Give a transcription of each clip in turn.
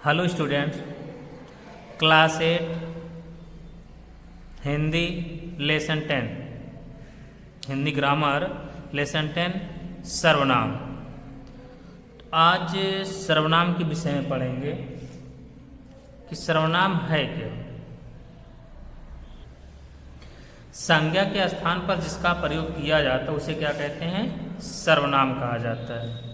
Hello students, class 8 Hindi lesson 10 Hindi grammar lesson 10 सर्वनाम। आज सर्वनाम के विषय में पढ़ेंगे कि सर्वनाम है क्या। संज्ञा के स्थान पर जिसका प्रयोग किया जाता है उसे क्या कहते हैं? सर्वनाम कहा जाता है।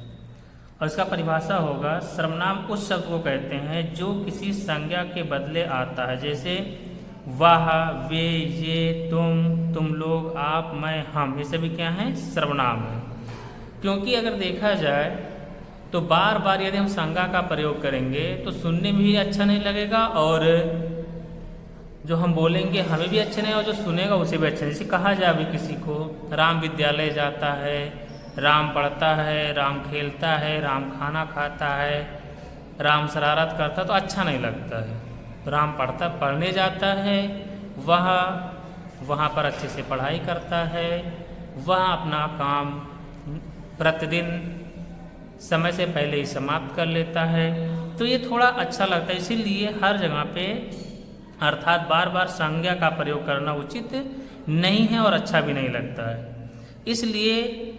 और इसका परिभाषा होगा, सर्वनाम उस शब्द को कहते हैं जो किसी संज्ञा के बदले आता है, जैसे वह, वे, ये, तुम लोग, आप, मैं, हम, ये सभी क्या हैं? सर्वनाम है। क्योंकि अगर देखा जाए तो बार बार यदि हम संज्ञा का प्रयोग करेंगे तो सुनने में भी अच्छा नहीं लगेगा और जो हम बोलेंगे हमें भी अच्छा नहीं और जो सुनेगा उसे भी अच्छा नहीं। जैसे कहा जाए अभी किसी को राम विद्यालय जाता है, राम पढ़ता है, राम खेलता है, राम खाना खाता है, राम शरारत करता है, तो अच्छा नहीं लगता है। राम पढ़ने जाता है, वहाँ पर अच्छे से पढ़ाई करता है, वह अपना काम प्रतिदिन समय से पहले ही समाप्त कर लेता है, तो ये थोड़ा अच्छा लगता है। इसीलिए हर जगह पे अर्थात बार बार संज्ञा का प्रयोग करना उचित नहीं है और अच्छा भी नहीं लगता है। इसलिए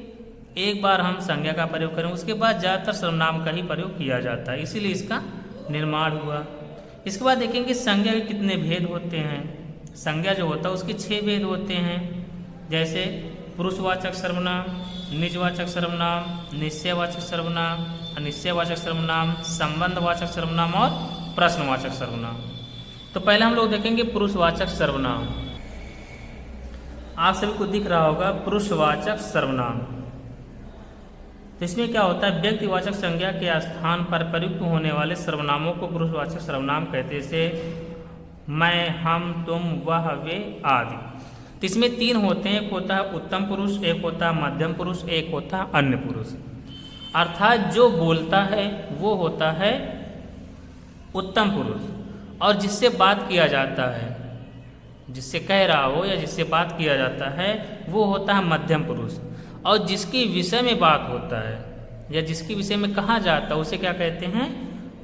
एक बार हम संज्ञा का प्रयोग करें, उसके बाद ज़्यादातर सर्वनाम का ही प्रयोग किया जाता है, इसीलिए इसका निर्माण हुआ। इसके बाद देखेंगे संज्ञा के कितने भेद होते हैं। संज्ञा जो होता है उसके 6 भेद होते हैं, जैसे पुरुषवाचक सर्वनाम, निजवाचक सर्वनाम, निश्चयवाचक सर्वनाम, अनिश्चयवाचक सर्वनाम, संबंधवाचक सर्वनाम और प्रश्नवाचक सर्वनाम। तो पहले हम लोग देखेंगे पुरुषवाचक सर्वनाम। आप सभी को दिख रहा होगा पुरुषवाचक सर्वनाम। तो इसमें क्या होता है? व्यक्तिवाचक संज्ञा के स्थान पर प्रयुक्त होने वाले सर्वनामों को पुरुषवाचक सर्वनाम कहते हैं, जैसे मैं, हम, तुम, वह, वे आदि। तो इसमें 3 होते हैं, एक होता है उत्तम पुरुष, एक होता है मध्यम पुरुष, एक होता है अन्य पुरुष। अर्थात जो बोलता है वो होता है उत्तम पुरुष और जिससे बात किया जाता है, जिससे कह रहा हो या जिससे बात किया जाता है वो होता है मध्यम पुरुष। और जिसके विषय में बात होता है या जिसके विषय में कहा जाता है उसे क्या कहते हैं?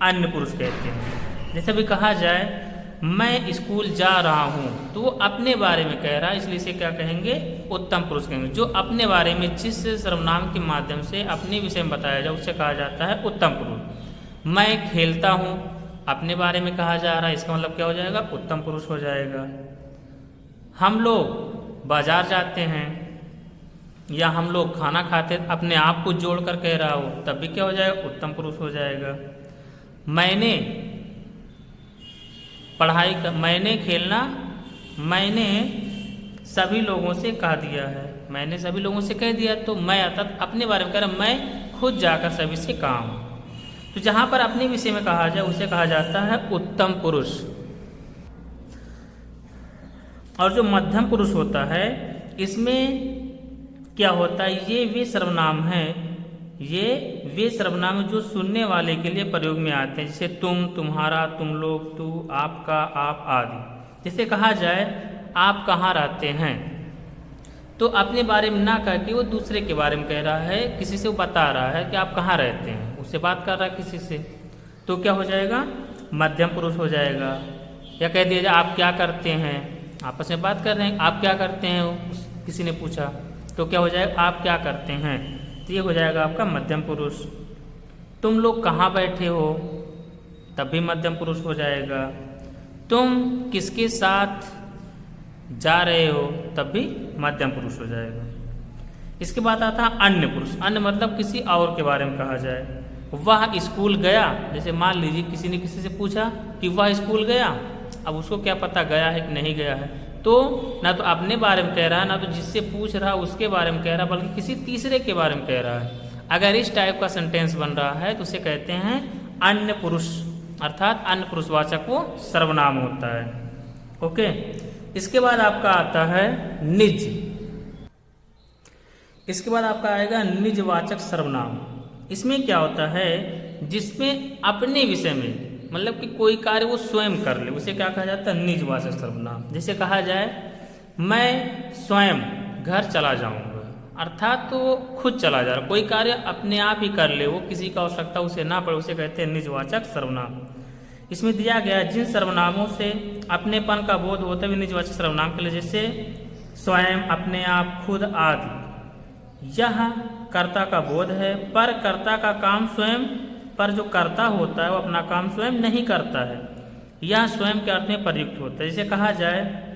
अन्य पुरुष कहते हैं। जैसे भी कहा जाए मैं स्कूल जा रहा हूँ, तो वो अपने बारे में कह रहा है, इसलिए इसे क्या कहेंगे? उत्तम पुरुष कहेंगे। जो अपने बारे में जिस सर्वनाम के माध्यम से अपने विषय में बताया जाए उसे कहा जाता है उत्तम पुरुष। मैं खेलता हूँ, अपने बारे में कहा जा रहा है, इसका मतलब क्या हो जाएगा? उत्तम पुरुष हो जाएगा। हम लोग बाजार जाते हैं या हम लोग खाना खाते, अपने आप को जोड़ कर कह रहा हो, तब भी क्या हो जाएगा? उत्तम पुरुष हो जाएगा। मैंने मैंने खेलना, मैंने सभी लोगों से कह दिया है, मैंने सभी लोगों से कह दिया, तो मैं अर्थात अपने बारे में कह रहा, मैं खुद जाकर सभी से कहा हूँ। तो जहाँ पर अपने विषय में कहा जाए उसे कहा जाता है उत्तम पुरुष। और जो मध्यम पुरुष होता है इसमें क्या होता है? ये वे सर्वनाम हैं, ये वे सर्वनाम जो सुनने वाले के लिए प्रयोग में आते हैं, जैसे तुम, तुम्हारा, तुम लोग, तू, आपका, आप आदि। जैसे कहा जाए आप कहाँ रहते हैं, तो अपने बारे में ना कह के वो दूसरे के बारे में कह रहा है, किसी से वो बता रहा है कि आप कहाँ रहते हैं, उससे बात कर रहा है किसी से, तो क्या हो जाएगा? मध्यम पुरुष हो जाएगा। या कह दिया जाए आप क्या करते हैं, आपस में बात कर रहे हैं, आप क्या करते हैं, किसी ने पूछा, तो क्या हो जाएगा? आप क्या करते हैं, तो ये हो जाएगा आपका मध्यम पुरुष। तुम लोग कहाँ बैठे हो, तब भी मध्यम पुरुष हो जाएगा। तुम किसके साथ जा रहे हो, तब भी मध्यम पुरुष हो जाएगा। इसके बाद आता है अन्य पुरुष। अन्य मतलब किसी और के बारे में कहा जाए। वह स्कूल गया, जैसे मान लीजिए किसी ने किसी से पूछा कि वह स्कूल गया, अब उसको क्या पता गया है कि नहीं गया है, तो ना तो अपने बारे में कह रहा है, ना तो जिससे पूछ रहा है उसके बारे में कह रहा है, बल्कि किसी तीसरे के बारे में कह रहा है। अगर इस टाइप का सेंटेंस बन रहा है तो उसे कहते हैं अन्य पुरुष, अर्थात अन्य पुरुषवाचक वो सर्वनाम होता है। ओके, इसके बाद आपका आता है निज। इसके बाद आपका आएगा निजवाचक सर्वनाम। इसमें क्या होता है? जिसमें अपने विषय में मतलब कि कोई कार्य वो स्वयं कर ले, उसे क्या कहा जाता है? निजवाचक सर्वनाम। जैसे कहा जाए मैं स्वयं घर चला जाऊंगा, अर्थात तो वो खुद चला जा रहा, कोई कार्य अपने आप ही कर ले, वो किसी का आवश्यकता उसे ना पड़े, उसे कहते हैं निजवाचक सर्वनाम। इसमें दिया गया जिन सर्वनामों से अपनेपन का बोध होता है निजवाचक सर्वनाम के लिए, जैसे स्वयं, अपने आप, खुद आदि। यह कर्ता का बोध है, पर कर्ता का काम स्वयं, पर जो कर्ता होता है वो अपना काम स्वयं नहीं करता है। यह स्वयं के अर्थ में प्रयुक्त होता है। जैसे कहा जाए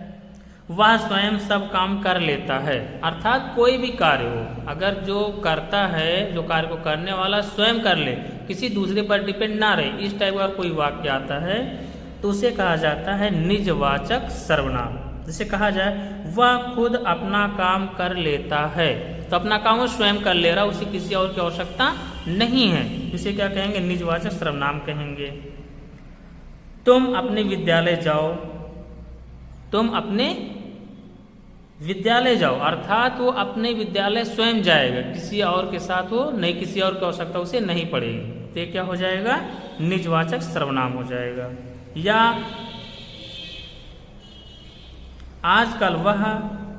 वह स्वयं सब काम कर लेता है, अर्थात कोई भी कार्य हो, अगर जो करता है, जो कार्य को करने वाला स्वयं कर ले, किसी दूसरे पर डिपेंड ना रहे, इस टाइप का कोई वाक्य आता है तो उसे कहा जाता है निजवाचक सर्वनाम। जैसे कहा जाए वह खुद अपना काम कर लेता है, तो अपना काम वो स्वयं कर ले रहा, उसे किसी और की आवश्यकता नहीं है, इसे क्या कहेंगे? निजवाचक सर्वनाम कहेंगे। तुम अपने विद्यालय जाओ, तुम अपने विद्यालय जाओ, अर्थात वो अपने विद्यालय स्वयं जाएगा, किसी और के साथ वो नहीं, किसी और की आवश्यकता उसे नहीं पड़ेगी, तो ये क्या हो जाएगा? निजवाचक सर्वनाम हो जाएगा। या आजकल वह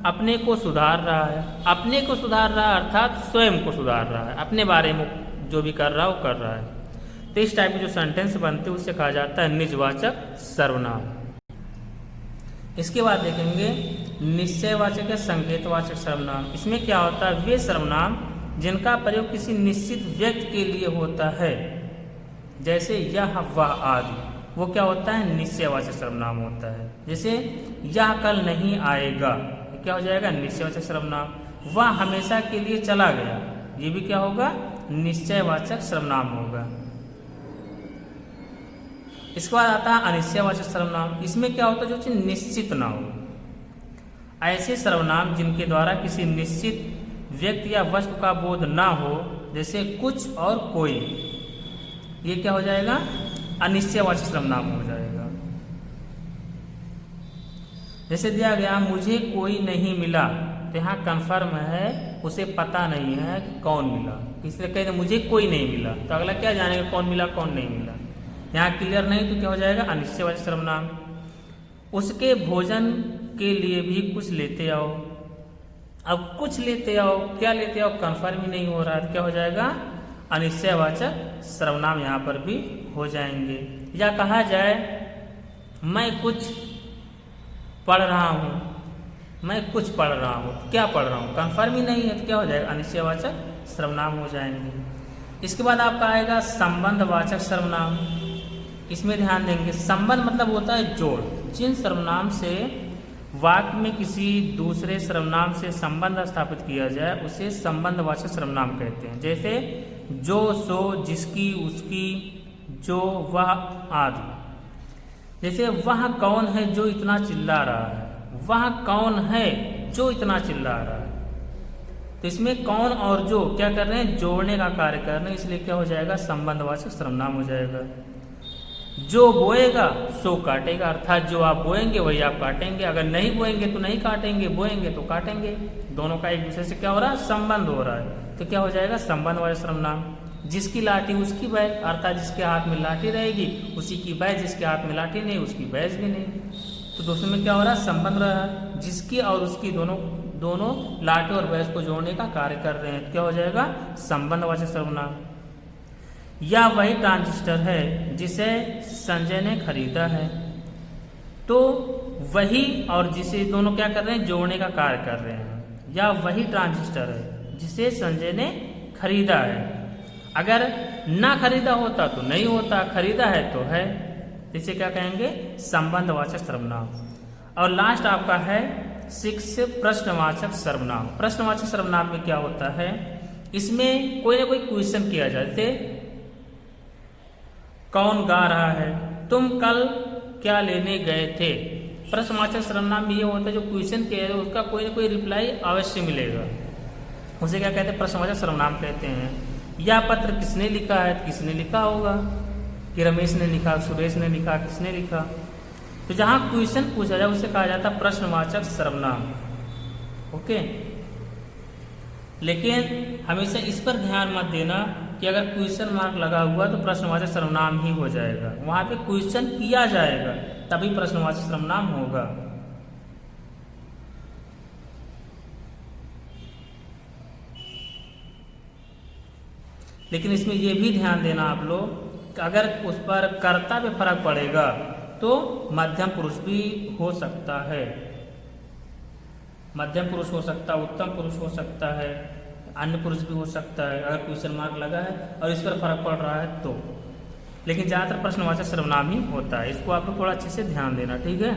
अपने को सुधार रहा है, अपने को सुधार रहा है अर्थात स्वयं को सुधार रहा है, अपने बारे में जो भी कर रहा है वो कर रहा है। तो इस टाइप के जो सेंटेंस बनते हैं उससे कहा जाता है निजवाचक सर्वनाम। इसके बाद देखेंगे निश्चयवाचक या संकेतवाचक सर्वनाम। इसमें क्या होता है? वे सर्वनाम जिनका प्रयोग किसी निश्चित व्यक्ति के लिए होता है, जैसे यह, वह आदि, वो क्या होता है? निश्चयवाचक सर्वनाम होता है। जैसे यह कल नहीं आएगा, क्या हो जाएगा? निश्चयवाचक सर्वनाम। वह हमेशा के लिए चला गया, ये भी क्या होगा? निश्चयवाचक सर्वनाम होगा। इसके बाद आता है अनिश्चयवाचक सर्वनाम। इसमें क्या होता है? जो चीज निश्चित ना हो, ऐसे सर्वनाम जिनके द्वारा किसी निश्चित व्यक्ति या वस्तु का बोध ना हो, जैसे कुछ और कोई, ये क्या हो जाएगा? अनिश्चयवाचक सर्वनाम हो जाएगा। जैसे दिया गया मुझे कोई नहीं मिला, तो यहाँ कन्फर्म है, उसे पता नहीं है कि कौन मिला, इसलिए कहते मुझे कोई नहीं मिला, तो अगला क्या जानेगा कौन मिला कौन नहीं मिला। यहाँ क्लियर नहीं तो क्या हो जाएगा? अनिश्चयवाचक सर्वनाम। उसके भोजन के लिए भी कुछ लेते आओ, अब कुछ लेते आओ, क्या लेते आओ? कन्फर्म ही नहीं हो रहा, तो क्या हो जाएगा? अनिश्चयवाचक सर्वनाम यहाँ पर भी हो जाएंगे। या कहा जाए मैं कुछ पढ़ रहा हूँ, मैं कुछ पढ़ रहा हूँ, क्या पढ़ रहा हूँ? कन्फर्म ही नहीं है, तो क्या हो जाएगा? अनिश्चयवाचक सर्वनाम हो जाएंगे। इसके बाद आपका आएगा संबंधवाचक सर्वनाम। इसमें ध्यान देंगे, संबंध मतलब होता है जोड़। जिन सर्वनाम से वाक्य में किसी दूसरे सर्वनाम से संबंध स्थापित किया जाए उसे संबंधवाचक सर्वनाम कहते हैं। जैसे जो, सो, जिसकी, उसकी, जो, वह आदि। जैसे वह कौन है जो इतना चिल्ला रहा है, वह कौन है जो इतना चिल्ला रहा है, तो इसमें कौन और जो क्या कर रहे हैं? जोड़ने का कार्य कर रहे हैं, इसलिए क्या हो जाएगा? संबंधवाचक सर्वनाम हो जाएगा। जो बोएगा सो काटेगा, अर्थात जो आप बोएंगे वही आप काटेंगे, अगर नहीं बोएंगे तो नहीं काटेंगे, बोएंगे तो काटेंगे, दोनों का एक दूसरे से क्या हो रहा है? संबंध हो रहा है, तो क्या हो जाएगा? संबंधवाचक सर्वनाम। जिसकी लाठी उसकी बैज, अर्थात जिसके हाथ में लाठी रहेगी उसी की बैज, जिसके हाथ में लाठी नहीं उसकी बैज भी नहीं, तो दोस्तों में क्या हो रहा है? संबंध रहा है, जिसकी और उसकी दोनों लाठी और बैज को जोड़ने का कार्य कर रहे हैं, तो क्या हो जाएगा? संबंधवाचक सर्वनाम। या वही ट्रांजिस्टर है जिसे संजय ने खरीदा है, तो वही और जिसे दोनों क्या कर रहे हैं? जोड़ने का कार्य कर रहे हैं। या वही ट्रांजिस्टर है जिसे संजय ने खरीदा है, अगर ना खरीदा होता तो नहीं होता, खरीदा है तो है, इसे क्या कहेंगे? संबंधवाचक सर्वनाम। और लास्ट आपका है 6 प्रश्नवाचक सर्वनाम। प्रश्नवाचक सर्वनाम में क्या होता है? इसमें कोई ना कोई क्वेश्चन किया जाए, जैसे कौन गा रहा है, तुम कल क्या लेने गए थे। प्रश्नवाचक सर्वनाम में ये होता है जो क्वेश्चन किया है उसका कोई ना कोई रिप्लाई अवश्य मिलेगा, उसे क्या कहते हैं? प्रश्नवाचक सर्वनाम कहते हैं। यह पत्र किसने लिखा है? किसने लिखा होगा कि रमेश ने लिखा, सुरेश ने लिखा, किसने लिखा, तो जहां क्वेश्चन पूछा जाए उसे कहा जाता है प्रश्नवाचक सर्वनाम। ओके, लेकिन हमेशा इस पर ध्यान मत देना कि अगर क्वेश्चन मार्क लगा हुआ तो प्रश्नवाचक सर्वनाम ही हो जाएगा, वहां पे क्वेश्चन किया जाएगा तभी प्रश्नवाचक सर्वनाम होगा। लेकिन इसमें यह भी ध्यान देना आप लोग अगर उस पर कर्ता पे फर्क पड़ेगा तो मध्यम पुरुष भी हो सकता है, मध्यम पुरुष हो सकता है, उत्तम पुरुष हो सकता है, अन्य पुरुष भी हो सकता है अगर क्वेश्चन मार्क लगा है और इस पर फर्क पड़ रहा है तो। लेकिन ज़्यादातर प्रश्नवाचक सर्वनाम ही होता है, इसको आपको थोड़ा अच्छे से ध्यान देना, ठीक है।